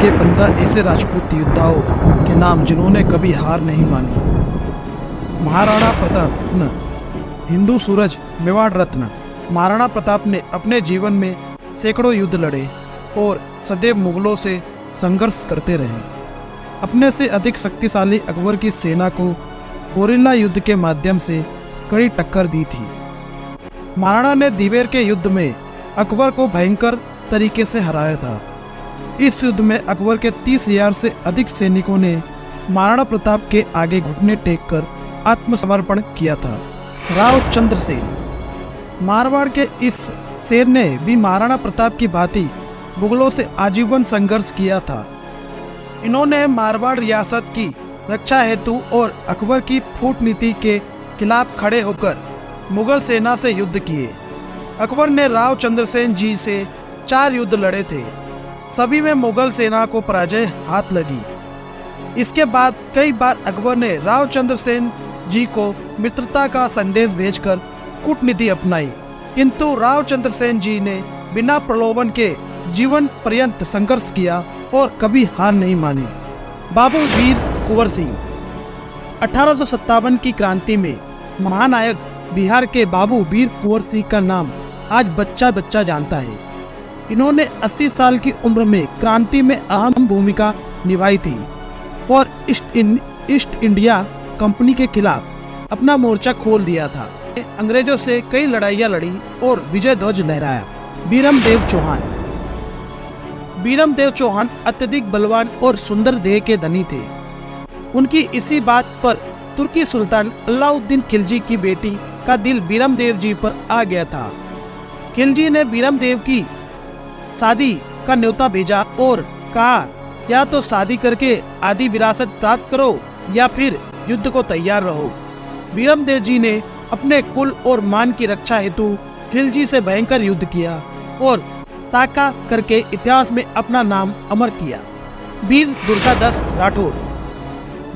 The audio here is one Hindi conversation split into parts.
के 15 ऐसे राजपूत योद्धाओं के नाम जिन्होंने कभी हार नहीं मानी। महाराणा प्रताप, हिंदू सूरज, मेवाड़ रत्न। महाराणा प्रताप ने अपने जीवन में सैकड़ों युद्ध लड़े और सदैव मुगलों से संघर्ष करते रहे। अपने से अधिक शक्तिशाली अकबर की सेना को गोरिल्ला युद्ध के माध्यम से कड़ी टक्कर दी थी। महाराणा ने दिवेर के युद्ध में अकबर को भयंकर तरीके से हराया था। इस युद्ध में अकबर के 30,000 से अधिक सैनिकों ने महाराणा प्रताप के आगे घुटने टेककर आत्मसमर्पण किया था। राव चंद्र सेन, मारवाड़ के इस शेर ने भी महाराणा प्रताप की भांति मुगलों से आजीवन संघर्ष किया था। इन्होंने मारवाड़ रियासत की रक्षा हेतु और अकबर की फूट नीति के खिलाफ खड़े होकर मुगल सेना से युद्ध किए। अकबर ने राव चंद्रसेन जी से 4 युद्ध लड़े थे। सभी में मुगल सेना को पराजय हाथ लगी। इसके बाद कई बार अकबर ने राव चंद्रसेन जी को मित्रता का संदेश भेजकर कूटनीति अपनाई, किंतु राव चंद्रसेन जी ने बिना प्रलोभन के जीवन पर्यंत संघर्ष किया और कभी हार नहीं मानी। बाबू वीर कुंवर सिंह, 1857 की क्रांति में महानायक बिहार के बाबू वीर कुंवर सिंह का नाम आज बच्चा बच्चा जानता है। इन्होंने 80 साल की उम्र में क्रांति में अहम भूमिका निभाई थी और ईस्ट इंडिया कंपनी के खिलाफ अपना मोर्चा खोल दिया था। अंग्रेजों से कई लड़ाइयाँ लड़ी और विजय ध्वज लहराया। बीरमदेव चौहान, बीरमदेव चौहान अत्यधिक बलवान और सुंदर देह के धनी थे। उनकी इसी बात पर तुर्की सुल्तान अलाउद्दीन खिलजी की बेटी का दिल बीरमदेव जी पर आ गया था। खिलजी ने बीरमदेव की शादी का न्योता भेजा और कहा, या तो शादी करके आधी विरासत प्राप्त करो या फिर युद्ध को तैयार रहो। बीरमदेव जी ने अपने कुल और मान की रक्षा हेतु खिलजी से भयंकर युद्ध किया और साका करके इतिहास में अपना नाम अमर किया। वीर दुर्गादास राठौर,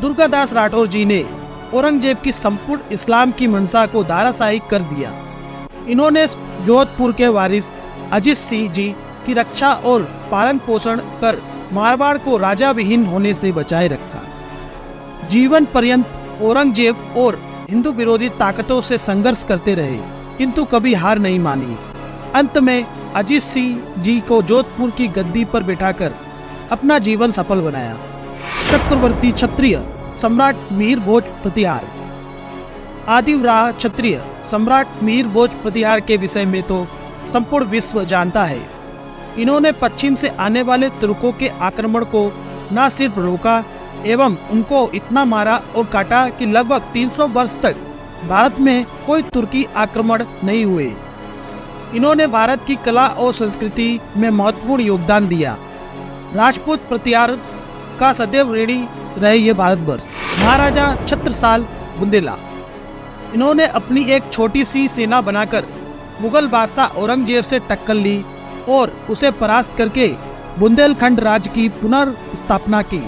दुर्गादास राठौर जी ने औरंगजेब की संपूर्ण इस्लाम की मंशा को धराशायी कर दिया। इन्होंने जोधपुर के वारिस अजीत सिंह जी की रक्षा और पालन पोषण कर मारवाड़ को राजा विहीन होने से बचाए रखा। जीवन पर्यंत औरंगजेब और हिंदू विरोधी ताकतों से संघर्ष करते रहे, किंतु कभी हार नहीं मानी। अंत में अजीत सिंह जी को जोधपुर की गद्दी पर बिठाकर अपना जीवन सफल बनाया। चक्रवर्ती क्षत्रिय सम्राट मिहिर भोज प्रतिहार, आदिवराह क्षत्रिय सम्राट मिहिर भोज प्रतिहार के विषय में तो संपूर्ण विश्व जानता है। इन्होंने पश्चिम से आने वाले तुर्कों के आक्रमण को न सिर्फ रोका एवं उनको इतना मारा और काटा कि लगभग 300 वर्ष तक भारत में कोई तुर्की आक्रमण नहीं हुए। इन्होंने भारत की कला और संस्कृति में महत्वपूर्ण योगदान दिया। राजपूत प्रतिहार का सदैव ऋणी रहे ये भारतवर्ष। महाराजा छत्रसाल बुंदेला, इन्होंने अपनी एक छोटी सी सेना बनाकर मुगल बादशाह औरंगजेब से टक्कर ली और उसे परास्त करके बुंदेलखंड राज्य की पुनर्स्थापना की।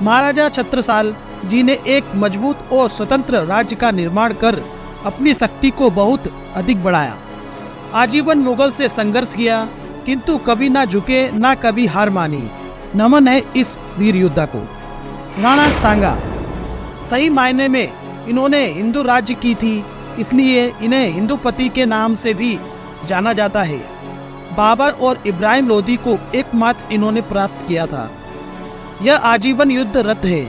महाराजा छत्रसाल जी ने एक मजबूत और स्वतंत्र राज्य का निर्माण कर अपनी शक्ति को बहुत अधिक बढ़ाया। आजीवन मुगल से संघर्ष किया, किंतु कभी ना झुके, ना कभी हार मानी। नमन है इस वीर योद्धा को। राणा सांगा, सही मायने में इन्होंने हिंदू राज्य की थी, इसलिए इन्हें हिंदूपति के नाम से भी जाना जाता है। बाबर और इब्राहिम लोदी को एकमात्र इन्होंने परास्त किया था। यह आजीवन युद्ध रत है।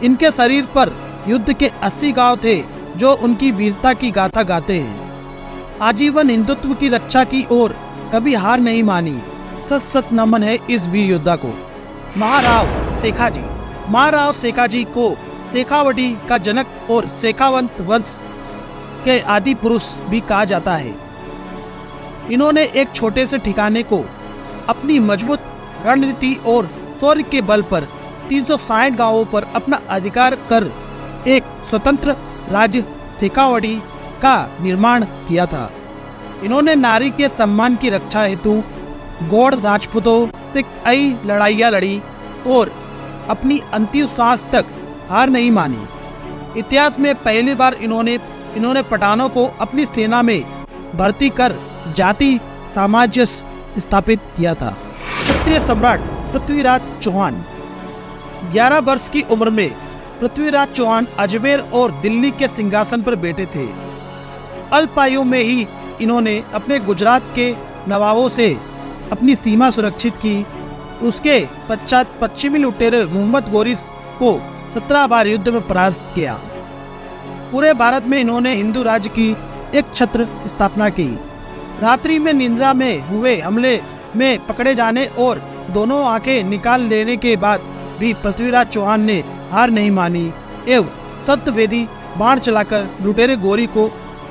इनके शरीर पर युद्ध के 80 घाव थे जो उनकी वीरता की गाथा गाते हैं। आजीवन हिंदुत्व की रक्षा की और कभी हार नहीं मानी। सत सत नमन है इस वीर योद्धा को। महाराव शेखाजी, महाराव शेखाजी को शेखावटी का जनक और शेखावंत वंश के आदि पुरुष भी कहा जाता है। इन्होंने एक छोटे से ठिकाने को अपनी मजबूत रणनीति और शौर्य के बल पर 360 गांवों पर अपना अधिकार कर एक स्वतंत्र राज्य शेखावटी का निर्माण किया था। इन्होंने नारी के सम्मान की रक्षा हेतु गौड़ राजपूतों से कई लड़ाइयाँ लड़ी और अपनी अंतिम सांस तक हार नहीं मानी। इतिहास में पहली बार इन्होंने पठानों को अपनी सेना में भर्ती कर जाति सामंजस्य स्थापित किया था। क्षत्रिय सम्राट पृथ्वीराज चौहान। 11 वर्ष की उम्र में पृथ्वीराज चौहान अजमेर और दिल्ली के सिंहासन पर बैठे थे। अल्पायु में ही इन्होंने अपने गुजरात के नवाबों से अपनी सीमा सुरक्षित की। उसके पश्चात पश्चिमी लुटेरे मोहम्मद गोरिस को 17 बार युद्ध में परास्त किया। पूरे भारत में इन्होंने हिंदू राज्य की एक छत्र स्थापना की। रात्रि में निद्रा में हुए हमले में पकड़े जाने और दोनों आंखें निकाल लेने के बाद भी पृथ्वीराज चौहान ने हार नहीं मानी एवं सत्यवेदी बाण चलाकर लुटेरे गोरी को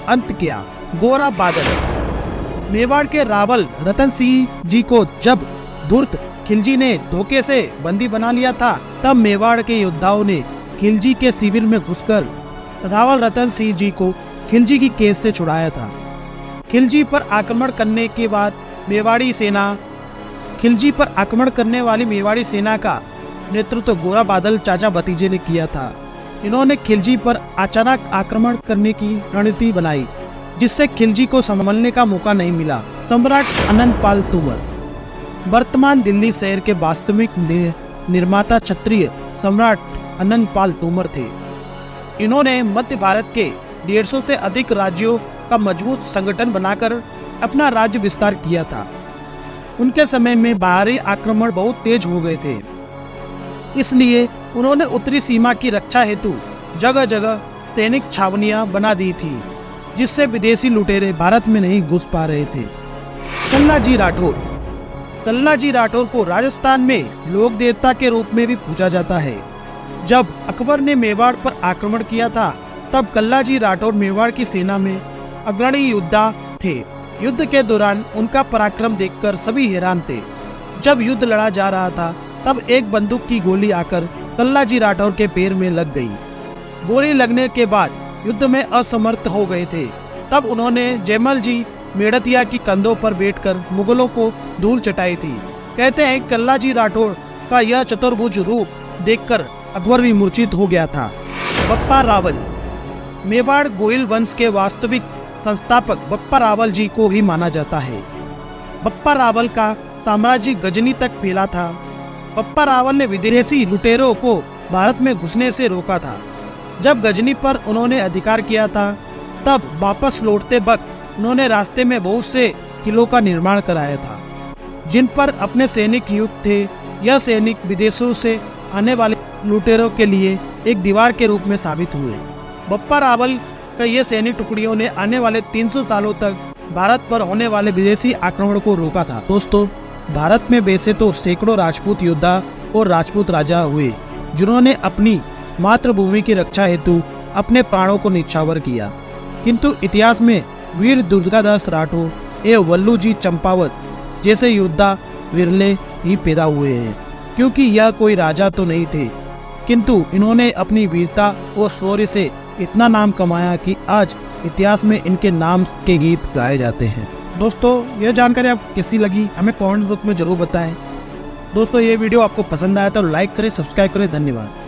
अंत किया। गोरा बादल। मेवाड़ के रावल रतन सिंह जी को जब धूर्त खिलजी ने धोखे से बंदी बना लिया था, तब मेवाड़ के योद्धाओं ने खिलजी के शिविर में घुसकर रावल रतन सिंह जी को खिलजी की कैद से छुड़ाया था। खिलजी पर आक्रमण करने के बाद खिलजी पर आक्रमण करने वाली मेवाड़ी सेना का नेतृत्व गोरा बादल चाचा भतीजे ने किया था। इन्होंने खिलजी पर अचानक आक्रमण करने की रणनीति बनाई, जिससे खिलजी को संभलने का मौका नहीं मिला। सम्राट अनंतपाल तोमर। वर्तमान दिल्ली शहर के वास्तविक निर्माता क्षत्रिय सम्राट अनंतपाल तोमर थे। इन्होंने मध्य भारत के 150 से अधिक राज्यों का मजबूत संगठन बनाकर अपना राज्य विस्तार किया था। उनके समय में बाहरी आक्रमण बहुत तेज हो गए थे, इसलिए उन्होंने उत्तरी सीमा की रक्षा हेतु जगह जगह सैनिक छावनियां बना दी थी, जिससे विदेशी लुटेरे भारत में नहीं घुस पा रहे थे। कल्लाजी राठौर। कल्लाजी राठौर को राजस्थान में लोक देवता के रूप में भी पूजा जाता है। जब अकबर ने मेवाड़ पर आक्रमण किया था, तब कल्लाजी राठौर मेवाड़ की सेना में अग्रणी योद्धा थे। युद्ध के दौरान उनका पराक्रम देखकर सभी हैरान थे। जब युद्ध लड़ा जा रहा था, तब एक बंदूक की गोली आकर कल्लाजी राठौर के पैर में लग गई। गोली लगने के बाद युद्ध में असमर्थ हो गए थे। तब उन्होंने जयमल जी मेड़तिया की कंधों पर बैठकर मुगलों को धूल चटाई थी। कहते हैं कल्लाजी राठौर का यह चतुर्भुज रूप देखकर अकबर भी मूर्छित हो गया था। बप्पा रावल। मेवाड़ गोइल वंश के वास्तविक संस्थापक बप्पा रावल जी को ही माना जाता है। बप्पा रावल का साम्राज्य गजनी तक फैला था। बप्पा रावल ने विदेशी लुटेरों को भारत में घुसने से रोका था। जब गजनी पर उन्होंने अधिकार किया था, तब वापस लौटते वक्त उन्होंने रास्ते में बहुत से किलों का निर्माण कराया था, जिन पर अपने सैनिक नियुक्त थे। यह सैनिक विदेशों से आने वाले लुटेरों के लिए एक दीवार के रूप में साबित हुए। बप्पा रावल का ये सैनिक टुकड़ियों ने आने वाले 300 सालों तक भारत पर होने वाले विदेशी आक्रमण को रोका था। दोस्तों, भारत में वैसे तो सैकड़ों राजपूत योद्धा और राजपूत राजा हुए, जिन्होंने अपनी मातृभूमि की रक्षा हेतु अपने प्राणों को न्यौछावर किया, किंतु इतिहास में वीर दुर्गादास राठौर एवं वल्लूजी चंपावत जैसे योद्धा विरले ही पैदा हुए हैं। क्योंकि यह कोई राजा तो नहीं थे, किंतु इन्होंने अपनी वीरता और शौर्य से इतना नाम कमाया कि आज इतिहास में इनके नाम के गीत गाए जाते हैं। दोस्तों, यह जानकारी आपको कैसी लगी हमें कमेंट बॉक्स में जरूर बताएं। दोस्तों, ये वीडियो आपको पसंद आया तो लाइक करें, सब्सक्राइब करें। धन्यवाद।